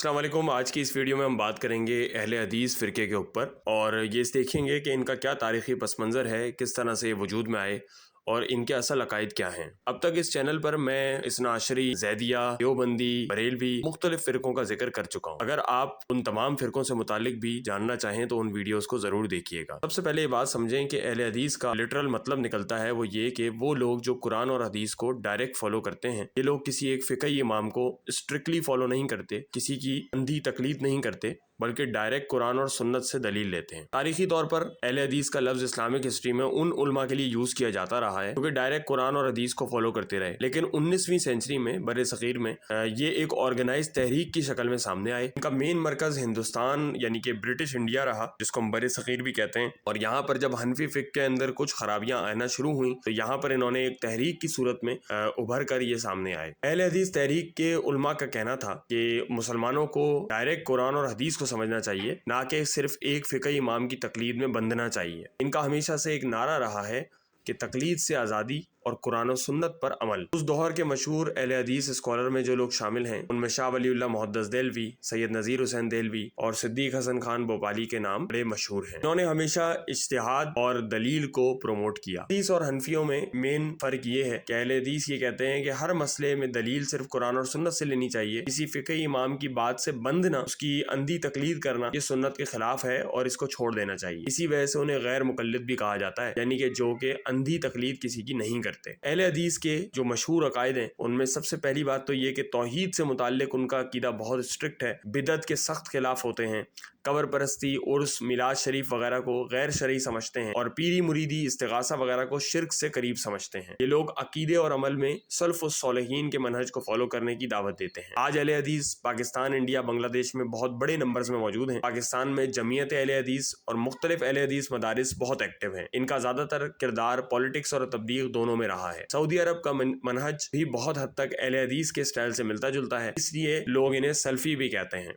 السلام علیکم۔ آج کی اس ویڈیو میں ہم بات کریں گے اہل حدیث فرقے کے اوپر، اور یہ دیکھیں گے کہ ان کا کیا تاریخی پس منظر ہے، کس طرح سے یہ وجود میں آئے اور ان کے اصل عقائد کیا ہیں۔ اب تک اس چینل پر میں اثنا عشری، زیدیہ، دیوبندی، بریلوی، مختلف فرقوں کا ذکر کر چکا ہوں۔ اگر آپ ان تمام فرقوں سے متعلق بھی جاننا چاہیں تو ان ویڈیوز کو ضرور دیکھیے گا۔ سب سے پہلے یہ بات سمجھیں کہ اہل حدیث کا لٹرل مطلب نکلتا ہے وہ یہ کہ وہ لوگ جو قرآن اور حدیث کو ڈائریکٹ فالو کرتے ہیں۔ یہ لوگ کسی ایک فقہی امام کو اسٹرکٹلی فالو نہیں کرتے، کسی کی اندھی تقلید نہیں کرتے، بلکہ ڈائریکٹ قرآن اور سنت سے دلیل لیتے ہیں۔ تاریخی طور پر اہل حدیث کا لفظ اسلامک ہسٹری میں ان علماء کے لیے یوز کیا جاتا رہا ہے جو کہ ڈائریکٹ قرآن اور حدیث کو فالو کرتے رہے، لیکن 19ویں سینچری میں بر صغیر میں یہ ایک آرگنائز تحریک کی شکل میں سامنے آئے۔ ان کا مین مرکز ہندوستان یعنی کہ برٹش انڈیا رہا، جس کو ہم بر صغیر بھی کہتے ہیں، اور یہاں پر جب حنفی فقہ کے اندر کچھ خرابیاں آنا شروع ہوئیں تو یہاں پر انہوں نے ایک تحریک کی صورت میں ابھر کر یہ سامنے آئے۔ اہل حدیث تحریک کے علماء کا کہنا تھا کہ مسلمانوں کو ڈائریکٹ قرآن اور حدیث کو سمجھنا چاہیے، نہ کہ صرف ایک فقہی امام کی تقلید میں بندھنا چاہیے۔ ان کا ہمیشہ سے ایک نعرہ رہا ہے کہ تقلید سے آزادی اور قرآن و سنت پر عمل۔ اس دور کے مشہور اہل حدیث اسکالر میں جو لوگ شامل ہیں ان میں شاہ ولی اللہ محدث دہلوی، سید نذیر حسین دہلوی اور صدیق حسن خان بھوپالی کے نام بڑے مشہور ہیں۔ انہوں نے ہمیشہ اجتہاد اور دلیل کو پروموٹ کیا۔ حدیث اور حنفیوں میں مین فرق یہ ہے کہ اہل حدیث یہ کہتے ہیں کہ ہر مسئلے میں دلیل صرف قرآن اور سنت سے لینی چاہیے، کسی فقہی امام کی بات سے بندھنا، اس کی اندھی تقلید کرنا، یہ سنت کے خلاف ہے اور اس کو چھوڑ دینا چاہیے۔ اسی وجہ سے انہیں غیر مقلد بھی کہا جاتا ہے، یعنی کہ جو کہ اندھی تقلید کسی کی نہیں کرتے۔ اہل حدیث کے جو مشہور عقائد ہیں ان میں سب سے پہلی بات تو یہ کہ توحید سے متعلق ان کا عقیدہ بہت اسٹرکٹ ہے، بدعت کے سخت خلاف ہوتے ہیں، قبر پرستی، عرس، میلاد شریف وغیرہ کو غیر شرعی سمجھتے ہیں، اور پیری مریدی، استغاثہ وغیرہ کو شرک سے قریب سمجھتے ہیں۔ یہ لوگ عقیدے اور عمل میں سلف الصالحین کے منہج کو فالو کرنے کی دعوت دیتے ہیں۔ آج اہل حدیث پاکستان، انڈیا، بنگلہ دیش میں بہت بڑے نمبرز میں موجود ہیں۔ پاکستان میں جمعیت اہل حدیث اور مختلف اہل حدیث مدارس بہت ایکٹیو ہیں۔ ان کا زیادہ تر کردار پالیٹکس اور تبلیغ دونوں میں رہا ہے۔ سعودی عرب کا منہج بھی بہت حد تک اہل حدیث کے سٹائل سے ملتا جلتا ہے، اس لیے لوگ انہیں سلفی بھی کہتے ہیں۔